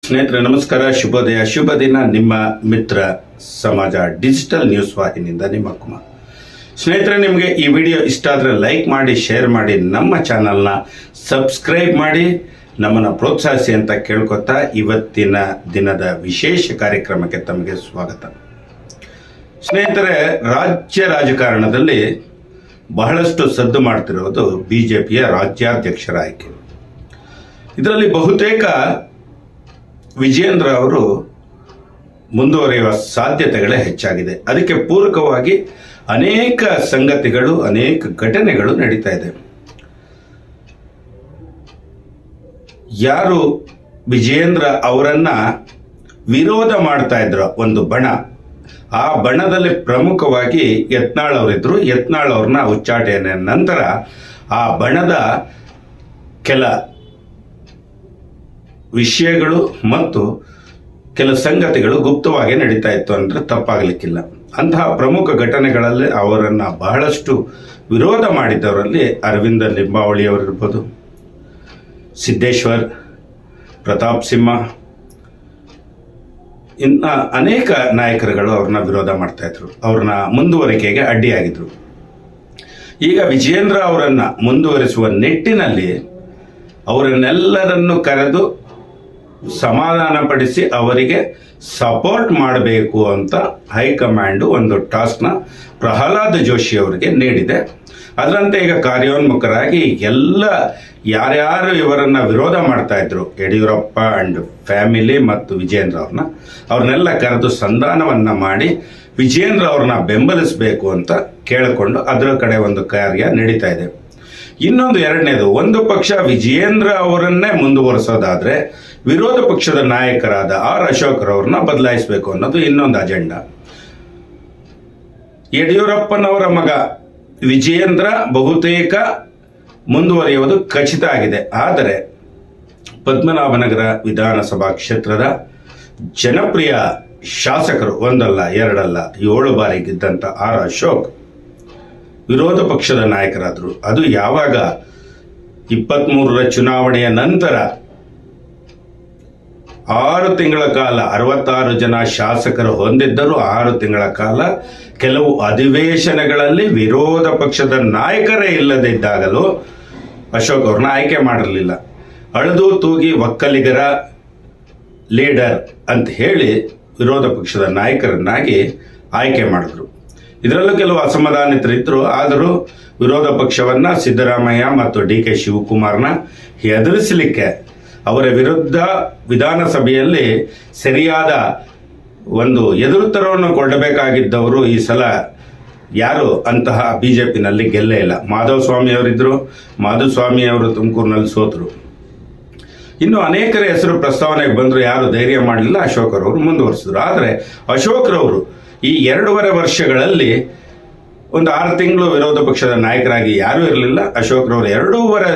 ಸ್ನೇಹಿತರೆ ನಮಸ್ಕಾರ, ಶುಭೋದಯ, ಶುಭ ದಿನ. ನಿಮ್ಮ ಮಿತ್ರ ಸಮಾಜ ಡಿಜಿಟಲ್ ನ್ಯೂಸ್ ವಾಹಿನಿಯಿಂದ ನಿಮ್ಮ ಕುಮಾರ್. ಸ್ನೇಹಿತರೆ, ನಿಮಗೆ ಈ ವಿಡಿಯೋ ಇಷ್ಟ ಆದರೆ ಲೈಕ್ ಮಾಡಿ, ಶೇರ್ ಮಾಡಿ, ನಮ್ಮ ಚಾನಲ್ನ ಸಬ್ಸ್ಕ್ರೈಬ್ ಮಾಡಿ, ನಮ್ಮನ್ನು ಪ್ರೋತ್ಸಾಹಿಸಿ ಅಂತ ಕೇಳ್ಕೊತಾ ಇವತ್ತಿನ ದಿನದ ವಿಶೇಷ ಕಾರ್ಯಕ್ರಮಕ್ಕೆ ತಮಗೆ ಸ್ವಾಗತ. ಸ್ನೇಹಿತರೆ, ರಾಜ್ಯ ರಾಜಕಾರಣದಲ್ಲಿ ಬಹಳಷ್ಟು ಸದ್ದು ಮಾಡ್ತಿರೋದು ಬಿಜೆಪಿಯ ರಾಜ್ಯಾಧ್ಯಕ್ಷರ ಆಯ್ಕೆ. ಇದರಲ್ಲಿ ಬಹುತೇಕ ವಿಜಯೇಂದ್ರ ಅವರು ಮುಂದುವರಿಯುವ ಸಾಧ್ಯತೆಗಳೇ ಹೆಚ್ಚಾಗಿದೆ. ಅದಕ್ಕೆ ಪೂರಕವಾಗಿ ಅನೇಕ ಸಂಗತಿಗಳು, ಅನೇಕ ಘಟನೆಗಳು ನಡೀತಾ ಇದೆ. ಯಾರು ವಿಜಯೇಂದ್ರ ಅವರನ್ನ ವಿರೋಧ ಮಾಡ್ತಾ ಇದ್ರು ಒಂದು ಬಣ, ಆ ಬಣದಲ್ಲಿ ಪ್ರಮುಖವಾಗಿ ಯತ್ನಾಳ್ ಅವರಿದ್ರು. ಯತ್ನಾಳ್ ಅವ್ರನ್ನ ಉಚ್ಚಾಟನೆಯ ನಂತರ ಆ ಬಣದ ಕೆಲ ವಿಷಯಗಳು ಮತ್ತು ಕೆಲ ಸಂಗತಿಗಳು ಗುಪ್ತವಾಗಿ ನಡೀತಾ ಇತ್ತು ಅಂದ್ರೆ ತಪ್ಪಾಗಲಿಕ್ಕಿಲ್ಲ. ಅಂತಹ ಪ್ರಮುಖ ಘಟನೆಗಳಲ್ಲಿ ಅವರನ್ನು ಬಹಳಷ್ಟು ವಿರೋಧ ಮಾಡಿದ್ದವರಲ್ಲಿ ಅರವಿಂದ ಲಿಂಬಾವಳಿ ಅವರಿರ್ಬೋದು, ಸಿದ್ದೇಶ್ವರ್, ಪ್ರತಾಪ್ ಸಿಂಹ, ಇನ್ನ ಅನೇಕ ನಾಯಕರುಗಳು ಅವ್ರನ್ನ ವಿರೋಧ ಮಾಡ್ತಾ ಇದ್ರು, ಅವ್ರನ್ನ ಮುಂದುವರಿಕೆಗೆ ಅಡ್ಡಿಯಾಗಿದ್ರು. ಈಗ ವಿಜಯೇಂದ್ರ ಅವರನ್ನ ಮುಂದುವರಿಸುವ ನಿಟ್ಟಿನಲ್ಲಿ ಅವರನ್ನೆಲ್ಲರನ್ನು ಕರೆದು ಸಮಾಧಾನಪಡಿಸಿ ಅವರಿಗೆ ಸಪೋರ್ಟ್ ಮಾಡಬೇಕು ಅಂತ ಹೈಕಮಾಂಡ್ ಒಂದು ಟಾಸ್ಕ್ನ ಪ್ರಹ್ಲಾದ್ ಜೋಶಿ ಅವರಿಗೆ ನೀಡಿದೆ. ಅದರಂತೆ ಈಗ ಕಾರ್ಯೋನ್ಮುಖರಾಗಿ ಎಲ್ಲ ಯಾರ್ಯಾರು ಇವರನ್ನ ವಿರೋಧ ಮಾಡ್ತಾ ಇದ್ರು, ಯಡಿಯೂರಪ್ಪ ಅಂಡ್ ಫ್ಯಾಮಿಲಿ ಮತ್ತು ವಿಜಯೇಂದ್ರ ಅವ್ರನ್ನೆಲ್ಲ ಕರೆದು ಸಂಧಾನವನ್ನ ಮಾಡಿ ವಿಜಯೇಂದ್ರ ಅವ್ರನ್ನ ಬೆಂಬಲಿಸಬೇಕು ಅಂತ ಕೇಳಿಕೊಂಡು ಅದರ ಕಡೆ ಒಂದು ಕಾರ್ಯ ನಡೀತಾ ಇದೆ. ಇನ್ನೊಂದು ಎರಡನೇದು, ಒಂದು ಪಕ್ಷ ವಿಜಯೇಂದ್ರ ಅವರನ್ನೇ ಮುಂದುವರಿಸೋದಾದ್ರೆ ವಿರೋಧ ಪಕ್ಷದ ನಾಯಕರಾದ ಆರ್ ಅಶೋಕ್ರವ್ರನ್ನ ಬದಲಾಯಿಸಬೇಕು ಅನ್ನೋದು ಇನ್ನೊಂದು ಅಜೆಂಡಾ. ಯಡಿಯೂರಪ್ಪನವರ ಮಗ ವಿಜಯೇಂದ್ರ ಬಹುತೇಕ ಮುಂದುವರಿಯುವುದು ಖಚಿತ ಆಗಿದೆ. ಆದರೆ ಪದ್ಮನಾಭನಗರ ವಿಧಾನಸಭಾ ಕ್ಷೇತ್ರದ ಜನಪ್ರಿಯ ಶಾಸಕರು ಒಂದಲ್ಲ ಎರಡಲ್ಲ 7 ಬಾರಿ ಗೆದ್ದಂತ ಆರ್ ಅಶೋಕ್ ವಿರೋಧ ಪಕ್ಷದ ನಾಯಕರಾದರು. ಅದು ಯಾವಾಗ 23ರ ಚುನಾವಣೆಯ ನಂತರ 6 ತಿಂಗಳ ಕಾಲ 66 ಜನ ಶಾಸಕರು ಹೊಂದಿದ್ದರು. 6 ತಿಂಗಳ ಕಾಲ ಕೆಲವು ಅಧಿವೇಶನಗಳಲ್ಲಿ ವಿರೋಧ ಪಕ್ಷದ ನಾಯಕರೇ ಇಲ್ಲದಿದ್ದಾಗಲೂ ಅಶೋಕ್ ಅವ್ರನ್ನ ಆಯ್ಕೆ ಮಾಡಿರಲಿಲ್ಲ. ಅಳೆದು ತೂಗಿ ಒಕ್ಕಲಿಗರ ಲೀಡರ್ ಅಂತ ಹೇಳಿ ವಿರೋಧ ಪಕ್ಷದ ನಾಯಕರನ್ನಾಗಿ ಆಯ್ಕೆ ಮಾಡಿದ್ರು. ಇದರಲ್ಲೂ ಕೆಲವು ಅಸಮಾಧಾನಿತರಿದ್ರು. ಆದರೂ ವಿರೋಧ ಪಕ್ಷವನ್ನ ಸಿದ್ದರಾಮಯ್ಯ ಮತ್ತು ಡಿ ಕೆ ಶಿವಕುಮಾರ್ನ ಹೆದರಿಸಲಿಕ್ಕೆ ಅವರ ವಿರುದ್ಧ ವಿಧಾನಸಭೆಯಲ್ಲಿ ಸರಿಯಾದ ಒಂದು ಎದುರುತ್ತರವನ್ನು ಕೊಡಬೇಕಾಗಿದ್ದವರು ಈ ಸಲ ಯಾರು ಅಂತಹ ಬಿಜೆಪಿನಲ್ಲಿ ಗೆಲ್ಲೇ ಇಲ್ಲ. ಮಾಧವಸ್ವಾಮಿ ಅವರಿದ್ರು. ಮಾಧವಸ್ವಾಮಿ ಅವರು ತುಮಕೂರಿನಲ್ಲಿ ಸೋತರು. ಇನ್ನು ಅನೇಕರ ಹೆಸರು ಪ್ರಸ್ತಾವನೆಗೆ ಬಂದ್ರು, ಯಾರು ಧೈರ್ಯ ಮಾಡಲಿಲ್ಲ. ಅಶೋಕ್ರವರು ಮುಂದುವರಿಸಿದ್ರು. ಆದರೆ ಅಶೋಕ್ರವರು ಈ 2.5 ವರ್ಷಗಳಲ್ಲಿ ಒಂದು 6 ತಿಂಗಳು ವಿರೋಧ ಪಕ್ಷದ ನಾಯಕರಾಗಿ ಯಾರೂ ಇರಲಿಲ್ಲ. ಅಶೋಕ್ರವರು 2.5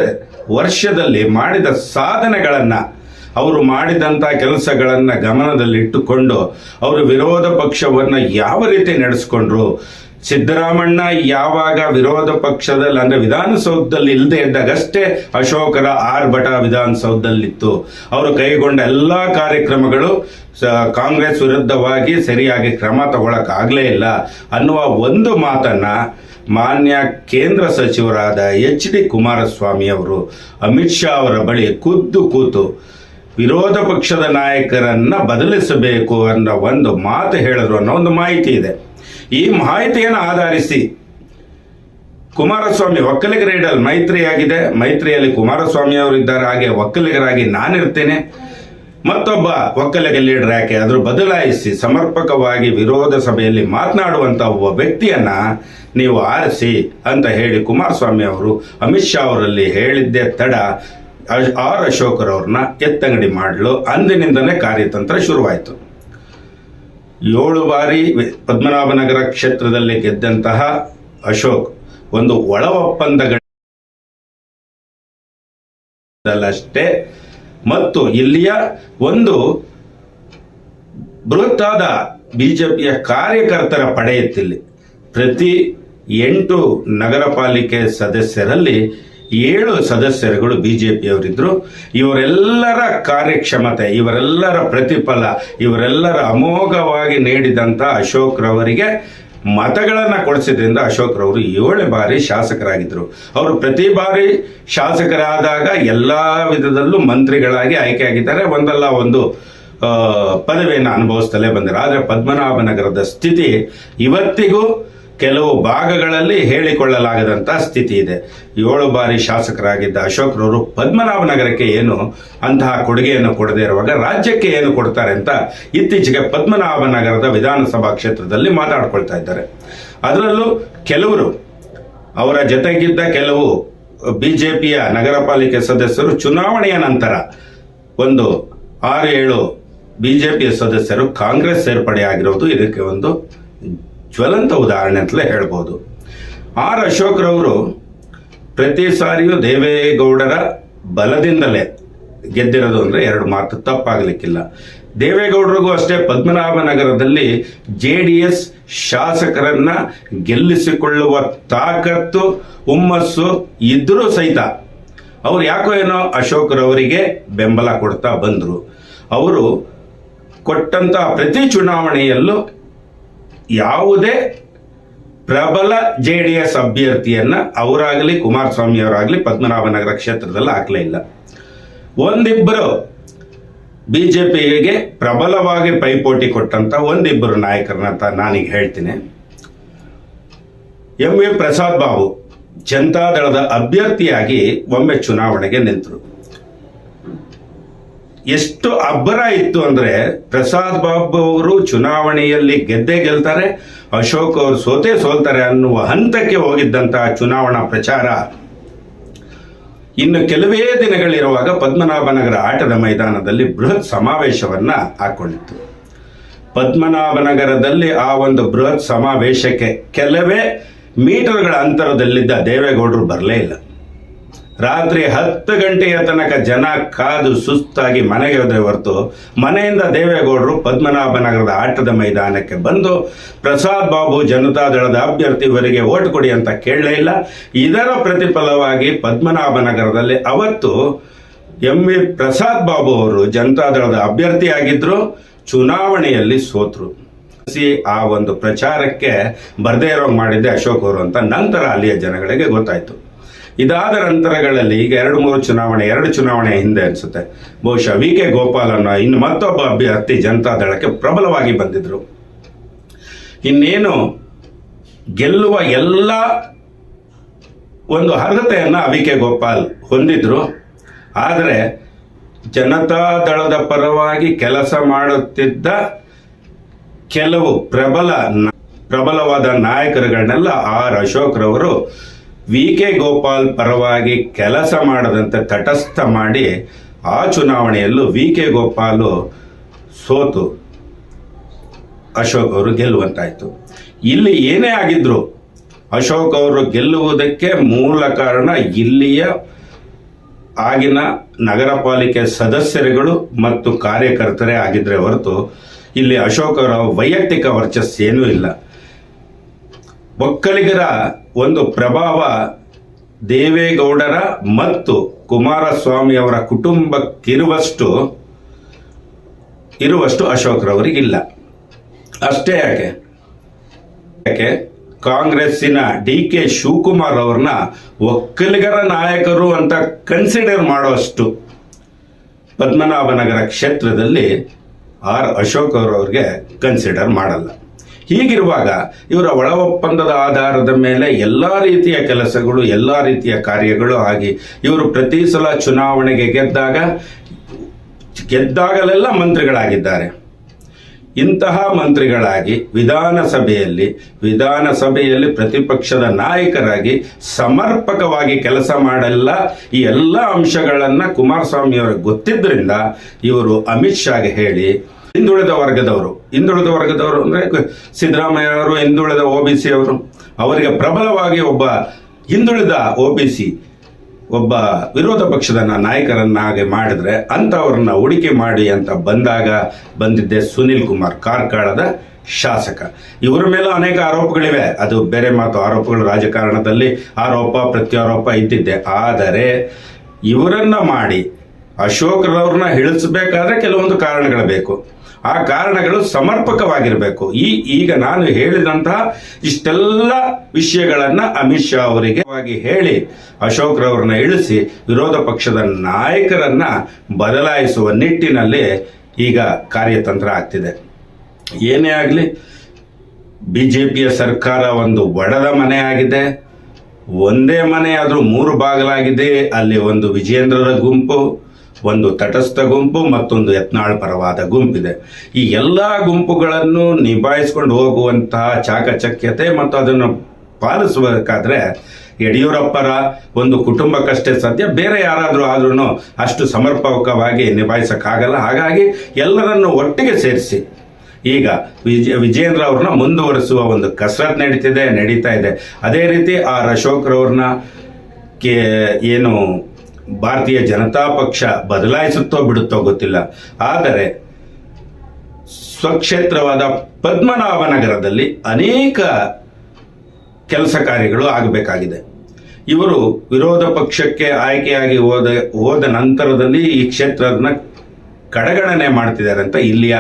ವರ್ಷದಲ್ಲಿ ಮಾಡಿದ ಸಾಧನೆಗಳನ್ನ, ಅವರು ಮಾಡಿದಂಥ ಕೆಲಸಗಳನ್ನ ಗಮನದಲ್ಲಿಟ್ಟುಕೊಂಡು ಅವರು ವಿರೋಧ ಪಕ್ಷವನ್ನ ಯಾವ ರೀತಿ ನಡೆಸ್ಕೊಂಡ್ರು, ಸಿದ್ದರಾಮಣ್ಣ ಯಾವಾಗ ವಿರೋಧ ಪಕ್ಷದಲ್ಲಿ ಅಂದ್ರೆ ವಿಧಾನಸೌಧದಲ್ಲಿ ಇಲ್ಲದೆ ಇದ್ದಾಗಷ್ಟೇ ಅಶೋಕರ ಆರ್ಭಟ ವಿಧಾನಸೌಧದಲ್ಲಿತ್ತು. ಅವರು ಕೈಗೊಂಡ ಎಲ್ಲಾ ಕಾರ್ಯಕ್ರಮಗಳು ಕಾಂಗ್ರೆಸ್ ವಿರುದ್ಧವಾಗಿ ಸರಿಯಾಗಿ ಕ್ರಮ ತಗೊಳಕ್ಕಾಗ್ಲೇ ಇಲ್ಲ ಅನ್ನುವ ಒಂದು ಮಾತನ್ನ ಮಾನ್ಯ ಕೇಂದ್ರ ಸಚಿವರಾದ HD ಕುಮಾರಸ್ವಾಮಿ ಅವರು ಅಮಿತ್ ಶಾ ಅವರ ಬಳಿ ಖುದ್ದು ಕೂತು ವಿರೋಧ ಪಕ್ಷದ ನಾಯಕರನ್ನ ಬದಲಿಸಬೇಕು ಅನ್ನೋ ಒಂದು ಮಾತು ಹೇಳಿದ್ರು ಅನ್ನೋ ಒಂದು ಮಾಹಿತಿ ಇದೆ. ಈ ಮಾಹಿತಿಯನ್ನು ಆಧರಿಸಿ ಕುಮಾರಸ್ವಾಮಿ ಒಕ್ಕಲಿಗರ ಇಡಲ್ ಮೈತ್ರಿ ಆಗಿದೆ, ಮೈತ್ರಿಯಲ್ಲಿ ಕುಮಾರಸ್ವಾಮಿ ಅವರು ಇದ್ದಾರೆ, ಹಾಗೆ ಒಕ್ಕಲಿಗರಾಗಿ ನಾನಿರ್ತೇನೆ, ಮತ್ತೊಬ್ಬ ಒಕ್ಕಲಿಗ ಲೀಡರ್ ಯಾಕೆ ಅದ್ರ ಬದಲಾಯಿಸಿ ಸಮರ್ಪಕವಾಗಿ ವಿರೋಧ ಸಭೆಯಲ್ಲಿ ಮಾತನಾಡುವಂತ ಒಬ್ಬ ವ್ಯಕ್ತಿಯನ್ನ ನೀವು ಆರಿಸಿ ಅಂತ ಹೇಳಿ ಕುಮಾರಸ್ವಾಮಿ ಅವರು ಅಮಿತ್ ಶಾ ಅವರಲ್ಲಿ ಹೇಳಿದ್ದೇ ತಡ ಆರ್ ಅಶೋಕರವ್ರನ್ನ ಎತ್ತಂಗಡಿ ಮಾಡಲು ಅಂದಿನಿಂದಲೇ ಕಾರ್ಯತಂತ್ರ ಶುರುವಾಯಿತು. 7 ಬಾರಿ ಪದ್ಮನಾಭನಗರ ಕ್ಷೇತ್ರದಲ್ಲಿ ಗೆದ್ದಂತಹ ಅಶೋಕ್ ಒಂದು ಒಳ ಒಪ್ಪಂದಗಳಷ್ಟೇ ಮತ್ತು ಇಲ್ಲಿಯ ಒಂದು ಬೃಹತ್ತಾದ ಬಿಜೆಪಿಯ ಕಾರ್ಯಕರ್ತರ ಪಡೆ ಇತ್ತಿಲ್ಲಿ. ಪ್ರತಿ 8 ನಗರ ಪಾಲಿಕೆ ಸದಸ್ಯರಲ್ಲಿ 7 ಸದಸ್ಯರುಗಳು ಬಿಜೆಪಿಯವರಿದ್ರು. ಇವರೆಲ್ಲರ ಕಾರ್ಯಕ್ಷಮತೆ, ಇವರೆಲ್ಲರ ಪ್ರತಿಫಲ, ಇವರೆಲ್ಲರ ಅಮೋಘವಾಗಿ ನೀಡಿದಂಥ ಅಶೋಕ್ ರವರಿಗೆ ಮತಗಳನ್ನು ಕೊಡಿಸಿದ್ರಿಂದ ಅಶೋಕ್ ರವರು 7 ಬಾರಿ ಶಾಸಕರಾಗಿದ್ದರು. ಅವರು ಪ್ರತಿ ಬಾರಿ ಶಾಸಕರಾದಾಗ ಎಲ್ಲ ವಿಧದಲ್ಲೂ ಮಂತ್ರಿಗಳಾಗಿ ಆಯ್ಕೆಯಾಗಿದ್ದಾರೆ. ಒಂದಲ್ಲ ಒಂದು ಪದವಿಯನ್ನು ಅನುಭವಿಸ್ತಲೇ ಬಂದಿದ್ದಾರೆ. ಆದರೆ ಪದ್ಮನಾಭನಗರದ ಸ್ಥಿತಿ ಇವತ್ತಿಗೂ ಕೆಲವು ಭಾಗಗಳಲ್ಲಿ ಹೇಳಿಕೊಳ್ಳಲಾಗದಂಥ ಸ್ಥಿತಿ ಇದೆ. 7 ಬಾರಿ ಶಾಸಕರಾಗಿದ್ದ ಅಶೋಕ್ ರವರು ಪದ್ಮನಾಭನಗರಕ್ಕೆ ಏನು ಅಂತಹ ಕೊಡುಗೆಯನ್ನು ಕೊಡದೇ ಇರುವಾಗ ರಾಜ್ಯಕ್ಕೆ ಏನು ಕೊಡ್ತಾರೆ ಅಂತ ಇತ್ತೀಚೆಗೆ ಪದ್ಮನಾಭನಗರದ ವಿಧಾನಸಭಾ ಕ್ಷೇತ್ರದಲ್ಲಿ ಮಾತಾಡ್ಕೊಳ್ತಾ ಇದ್ದಾರೆ. ಅದರಲ್ಲೂ ಕೆಲವರು, ಅವರ ಜೊತೆಗಿದ್ದ ಕೆಲವು ಬಿಜೆಪಿಯ ನಗರ ಪಾಲಿಕೆ ಸದಸ್ಯರು ಚುನಾವಣೆಯ ನಂತರ ಒಂದು 6-7 ಬಿಜೆಪಿಯ ಸದಸ್ಯರು ಕಾಂಗ್ರೆಸ್ ಸೇರ್ಪಡೆಯಾಗಿರೋದು ಇದಕ್ಕೆ ಒಂದು ಜ್ವಲಂತ ಉದಾಹರಣೆ ಅಂತಲೇ ಹೇಳ್ಬೋದು. ಅಶೋಕ್ ರವರು ಪ್ರತಿ ಸಾರಿಯೂ ದೇವೇಗೌಡರ ಬಲದಿಂದಲೇ ಗೆದ್ದಿರೋದು ಅಂದರೆ 2 ಮಾತು ತಪ್ಪಾಗಲಿಕ್ಕಿಲ್ಲ. ದೇವೇಗೌಡರಿಗೂ ಅಷ್ಟೇ ಪದ್ಮನಾಭನಗರದಲ್ಲಿ JDS ಶಾಸಕರನ್ನ ಗೆಲ್ಲಿಸಿಕೊಳ್ಳುವ ತಾಕತ್ತು, ಹುಮ್ಮಸ್ಸು ಇದ್ರೂ ಸಹಿತ ಅವರು ಯಾಕೋ ಏನೋ ಅಶೋಕ್ ರವರಿಗೆ ಬೆಂಬಲ ಕೊಡ್ತಾ ಬಂದರು. ಅವರು ಕೊಟ್ಟಂತ ಪ್ರತಿ ಚುನಾವಣೆಯಲ್ಲೂ ಯಾವುದೇ ಪ್ರಬಲ JDS ಅಭ್ಯರ್ಥಿಯನ್ನ ಅವರಾಗಲಿ ಕುಮಾರಸ್ವಾಮಿ ಅವರಾಗಲಿ ಪದ್ಮನಾಭನಗರ ಕ್ಷೇತ್ರದಲ್ಲಿ ಹಾಕಲೇ ಇಲ್ಲ. ಒಂದಿಬ್ಬರು ಬಿಜೆಪಿಗೆ ಪ್ರಬಲವಾಗಿ ಪೈಪೋಟಿ ಕೊಟ್ಟಂತ ಒಂದಿಬ್ಬರು ನಾಯಕರನ್ನ ನಾನೀಗ ಹೇಳ್ತೀನಿ. MV ಪ್ರಸಾದ್ ಬಾಬು ಜನತಾದಳದ ಅಭ್ಯರ್ಥಿಯಾಗಿ ಒಮ್ಮೆ ಚುನಾವಣೆಗೆ ನಿಂತರು. ಎಷ್ಟು ಅಬ್ಬರ ಇತ್ತು ಅಂದ್ರೆ ಪ್ರಸಾದ್ ಬಾಬು ಅವರು ಚುನಾವಣೆಯಲ್ಲಿ ಗೆಲ್ತಾರೆ, ಅಶೋಕ್ ಅವರು ಸೋಲ್ತಾರೆ ಅನ್ನುವ ಹಂತಕ್ಕೆ ಹೋಗಿದ್ದಂತಹ ಚುನಾವಣಾ ಪ್ರಚಾರ ಇನ್ನು ಕೆಲವೇ ದಿನಗಳಿರುವಾಗ ಪದ್ಮನಾಭನಗರ ಆಟದ ಮೈದಾನದಲ್ಲಿ ಬೃಹತ್ ಸಮಾವೇಶವನ್ನ ಹಾಕೊಂಡಿತ್ತು. ಪದ್ಮನಾಭನಗರದಲ್ಲಿ ಆ ಒಂದು ಬೃಹತ್ ಸಮಾವೇಶಕ್ಕೆ ಕೆಲವೇ ಮೀಟರ್ಗಳ ಅಂತರದಲ್ಲಿದ್ದ ದೇವೇಗೌಡರು ಬರಲೇ ಇಲ್ಲ. ರಾತ್ರಿ 10 ಗಂಟೆಯ ತನಕ ಜನ ಕಾದು ಸುಸ್ತಾಗಿ ಮನೆಗೆ ಹೋದ್ರೆ ಹೊರತು ಮನೆಯಿಂದ ದೇವೇಗೌಡರು ಪದ್ಮನಾಭನಗರದ ಆಟದ ಮೈದಾನಕ್ಕೆ ಬಂದು ಪ್ರಸಾದ್ ಬಾಬು ಜನತಾದಳದ ಅಭ್ಯರ್ಥಿವರಿಗೆ ಓಟ್ ಕೊಡಿ ಅಂತ ಕೇಳಲೇ ಇಲ್ಲ. ಇದರ ಪ್ರತಿಫಲವಾಗಿ ಪದ್ಮನಾಭನಗರದಲ್ಲಿ ಅವತ್ತು MV ಪ್ರಸಾದ್ ಬಾಬು ಅವರು ಜನತಾದಳದ ಅಭ್ಯರ್ಥಿಯಾಗಿದ್ರು, ಚುನಾವಣೆಯಲ್ಲಿ ಸೋತರು. ಆ ಒಂದು ಪ್ರಚಾರಕ್ಕೆ ಬರ್ದೇ ಇರೋ ಮಾಡಿದ್ದೆ ಅಶೋಕ್ ಅವರು ಅಂತ ನಂತರ ಅಲ್ಲಿಯ ಜನಗಳಿಗೆ ಗೊತ್ತಾಯ್ತು. ಇದಾದ ನಂತರಗಳಲ್ಲಿ ಈಗ 2 ಚುನಾವಣೆ ಹಿಂದೆ ಅನ್ಸುತ್ತೆ, ಬಹುಶಃ VK ಗೋಪಾಲ್ ಅನ್ನೋ ಇನ್ನು ಮತ್ತೊಬ್ಬ ಅಭ್ಯರ್ಥಿ ಜನತಾದಳಕ್ಕೆ ಪ್ರಬಲವಾಗಿ ಬಂದಿದ್ರು. ಇನ್ನೇನು ಗೆಲ್ಲುವ ಎಲ್ಲ ಒಂದು ಅರ್ಹತೆಯನ್ನ VK ಗೋಪಾಲ್ ಹೊಂದಿದ್ರು. ಆದರೆ ಜನತಾದಳದ ಪರವಾಗಿ ಕೆಲಸ ಮಾಡುತ್ತಿದ್ದ ಕೆಲವು ಪ್ರಬಲವಾದ ನಾಯಕರುಗಳನ್ನೆಲ್ಲ ಅಶೋಕ್ ರವರು VK ಗೋಪಾಲ್ ಪರವಾಗಿ ಕೆಲಸ ಮಾಡದಂತೆ ತಟಸ್ಥ ಮಾಡಿ ಆ ಚುನಾವಣೆಯಲ್ಲೂ VK ಗೋಪಾಲ್ ಸೋತು ಅಶೋಕ್ ಅವರು ಗೆಲ್ಲುವಂತಾಯ್ತು. ಇಲ್ಲಿ ಏನೇ ಆಗಿದ್ರು ಅಶೋಕ್ ಅವರು ಗೆಲ್ಲುವುದಕ್ಕೆ ಮೂಲ ಕಾರಣ ಇಲ್ಲಿಯ ಆಗಿನ ನಗರ ಪಾಲಿಕೆ ಸದಸ್ಯರುಗಳು ಮತ್ತು ಕಾರ್ಯಕರ್ತರೇ ಆಗಿದ್ರೆ ಹೊರತು ಇಲ್ಲಿ ಅಶೋಕ್ ಅವರ ವೈಯಕ್ತಿಕ ವರ್ಚಸ್ಸೇನೂ ಇಲ್ಲ. ಒಕ್ಕಲಿಗರ ಒಂದು ಪ್ರಭಾವ ದೇವೇಗೌಡರ ಮತ್ತು ಕುಮಾರಸ್ವಾಮಿ ಅವರ ಕುಟುಂಬಕ್ಕಿರುವಷ್ಟು ಅಶೋಕ್ ರವರಿಗಿಲ್ಲ. ಅಷ್ಟೇ ಯಾಕೆ ಕಾಂಗ್ರೆಸ್ಸಿನ DK ಶಿವಕುಮಾರ್ ಅವ್ರನ್ನ ಒಕ್ಕಲಿಗರ ನಾಯಕರು ಅಂತ ಕನ್ಸಿಡರ್ ಮಾಡುವಷ್ಟು ಪದ್ಮನಾಭನಗರ ಕ್ಷೇತ್ರದಲ್ಲಿ ಅಶೋಕ್ ಅವರವ್ರಿಗೆ ಕನ್ಸಿಡರ್ ಮಾಡಲ್ಲ. ಹೀಗಿರುವಾಗ ಇವರ ಒಳ ಒಪ್ಪಂದದ ಆಧಾರದ ಮೇಲೆ ಎಲ್ಲ ರೀತಿಯ ಕೆಲಸಗಳು, ಎಲ್ಲ ರೀತಿಯ ಕಾರ್ಯಗಳು ಆಗಿ ಇವರು ಪ್ರತಿ ಸಲ ಚುನಾವಣೆಗೆ ಗೆದ್ದಾಗಲೆಲ್ಲ ಮಂತ್ರಿಗಳಾಗಿದ್ದಾರೆ. ಇಂತಹ ಮಂತ್ರಿಗಳಾಗಿ ವಿಧಾನಸಭೆಯಲ್ಲಿ ಪ್ರತಿಪಕ್ಷದ ನಾಯಕರಾಗಿ ಸಮರ್ಪಕವಾಗಿ ಕೆಲಸ ಮಾಡಲ್ಲ. ಈ ಎಲ್ಲ ಅಂಶಗಳನ್ನ ಕುಮಾರಸ್ವಾಮಿ ಅವರಿಗೆ ಗೊತ್ತಿದ್ದರಿಂದ ಇವರು ಅಮಿತ್ ಶಾಗೆ ಹೇಳಿ ಹಿಂದುಳಿದ ವರ್ಗದವರು ಅಂದ್ರೆ ಸಿದ್ದರಾಮಯ್ಯ ಅವರು ಹಿಂದುಳಿದ OBC ಅವರು, ಅವರಿಗೆ ಪ್ರಬಲವಾಗಿ ಒಬ್ಬ ಹಿಂದುಳಿದ OBC ಒಬ್ಬ ವಿರೋಧ ಪಕ್ಷದ ನಾಯಕರನ್ನಾಗಿ ಮಾಡಿದ್ರೆ ಅಂಥವ್ರನ್ನ ಹೂಡಿಕೆ ಮಾಡಿ ಅಂತ ಬಂದಿದ್ದೆ ಸುನಿಲ್ ಕುಮಾರ್, ಕಾರ್ಕಳದ ಶಾಸಕ. ಇವರ ಮೇಲೂ ಅನೇಕ ಆರೋಪಗಳಿವೆ, ಅದು ಬೇರೆ ಮಾತು. ಆರೋಪಗಳು ರಾಜಕಾರಣದಲ್ಲಿ ಆರೋಪ ಪ್ರತ್ಯಾರೋಪ ಇದ್ದಿದ್ದೆ. ಆದರೆ ಇವರನ್ನ ಮಾಡಿ ಅಶೋಕ್ರವ್ರನ್ನ ಇಳಿಸಬೇಕಾದ್ರೆ ಕೆಲವೊಂದು ಕಾರಣಗಳು ಬೇಕು. ಆ ಕಾರಣಗಳು ಸಮರ್ಪಕವಾಗಿರಬೇಕು. ಈಗ ನಾನು ಹೇಳಿದಂತಹ ಇಷ್ಟೆಲ್ಲ ವಿಷಯಗಳನ್ನ ಅಮಿತ್ ಶಾ ಅವರಿಗೆ ಹೇಳಿ ಅಶೋಕ್ರವ್ರನ್ನ ಇಳಿಸಿ ವಿರೋಧ ಪಕ್ಷದ ನಾಯಕರನ್ನ ಬದಲಾಯಿಸುವ ನಿಟ್ಟಿನಲ್ಲಿ ಈಗ ಕಾರ್ಯತಂತ್ರ ಆಗ್ತಿದೆ. ಏನೇ ಆಗಲಿ, ಬಿಜೆಪಿಯ ಸರ್ಕಾರ ಒಂದು ಒಡೆದ ಮನೆ ಆಗಿದೆ. ಒಂದೇ ಮನೆ ಆದರೂ 3 ಬಾಗಿಲಾಗಿದೆ. ಅಲ್ಲಿ ಒಂದು ವಿಜೇಂದ್ರರ ಗುಂಪು, ಒಂದು ತಟಸ್ಥ ಗುಂಪು, ಮತ್ತೊಂದು ಯತ್ನಾಳ್ ಪರವಾದ ಗುಂಪಿದೆ. ಈ ಎಲ್ಲ ಗುಂಪುಗಳನ್ನು ನಿಭಾಯಿಸ್ಕೊಂಡು ಹೋಗುವಂತಹ ಚಾಕಚಕ್ಯತೆ ಮತ್ತು ಅದನ್ನು ಪಾಲಿಸಬೇಕಾದ್ರೆ ಯಡಿಯೂರಪ್ಪರ ಒಂದು ಕುಟುಂಬಕ್ಕಷ್ಟೇ ಸಾಧ್ಯ. ಬೇರೆ ಯಾರಾದರೂ ಆದ್ರೂ ಅಷ್ಟು ಸಮರ್ಪಕವಾಗಿ ನಿಭಾಯಿಸಕ್ಕಾಗಲ್ಲ. ಹಾಗಾಗಿ ಎಲ್ಲರನ್ನು ಒಟ್ಟಿಗೆ ಸೇರಿಸಿ ಈಗ ವಿಜೇಂದ್ರ ಅವ್ರನ್ನ ಮುಂದುವರಿಸುವ ಒಂದು ಕಸರತ್ ನಡೀತಾ ಇದೆ. ಅದೇ ರೀತಿ ಅಶೋಕ್ರವ್ರನ್ನ ಏನು ಭಾರತೀಯ ಜನತಾ ಪಕ್ಷ ಬದಲಾಯಿಸುತ್ತೋ ಬಿಡುತ್ತೋ ಗೊತ್ತಿಲ್ಲ. ಆದರೆ ಸ್ವಕ್ಷೇತ್ರವಾದ ಪದ್ಮನಾಭನಗರದಲ್ಲಿ ಅನೇಕ ಕೆಲಸ ಕಾರ್ಯಗಳು ಆಗಬೇಕಾಗಿದೆ. ಇವರು ವಿರೋಧ ಪಕ್ಷಕ್ಕೆ ಆಯ್ಕೆಯಾಗಿ ಹೋದ ನಂತರದಲ್ಲಿ ಈ ಕ್ಷೇತ್ರನ ಕಡೆಗಣನೆ ಮಾಡ್ತಿದ್ದಾರೆ ಅಂತ ಇಲ್ಲಿಯ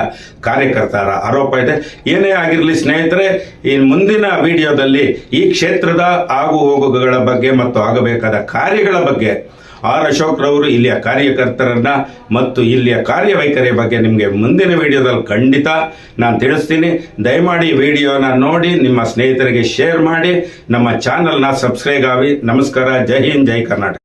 ಕಾರ್ಯಕರ್ತರ ಆರೋಪ ಇದೆ. ಏನೇ ಆಗಿರಲಿ ಸ್ನೇಹಿತರೆ, ಈ ಮುಂದಿನ ವಿಡಿಯೋದಲ್ಲಿ ಈ ಕ್ಷೇತ್ರದ ಆಗು ಹೋಗುಗಳ ಬಗ್ಗೆ ಮತ್ತು ಆಗಬೇಕಾದ ಕಾರ್ಯಗಳ ಬಗ್ಗೆ ಅಶೋಕ್ರವರು ಇಲ್ಲಿಯ ಕಾರ್ಯಕರ್ತರನ್ನ ಮತ್ತು ಇಲ್ಲಿಯ ಕಾರ್ಯವೈಖರಿಯ ಬಗ್ಗೆ ನಿಮಗೆ ಮುಂದಿನ ವಿಡಿಯೋದಲ್ಲಿ ಖಂಡಿತ ನಾನು ತಿಳಿಸ್ತೀನಿ. ದಯಮಾಡಿ ಈ ವಿಡಿಯೋನ ನೋಡಿ ನಿಮ್ಮ ಸ್ನೇಹಿತರಿಗೆ ಶೇರ್ ಮಾಡಿ, ನಮ್ಮ ಚಾನಲ್ನ ಸಬ್ಸ್ಕ್ರೈಬ್ ಆಗಿ. ನಮಸ್ಕಾರ. ಜೈ ಹಿಂದ್, ಜೈ ಕರ್ನಾಟಕ.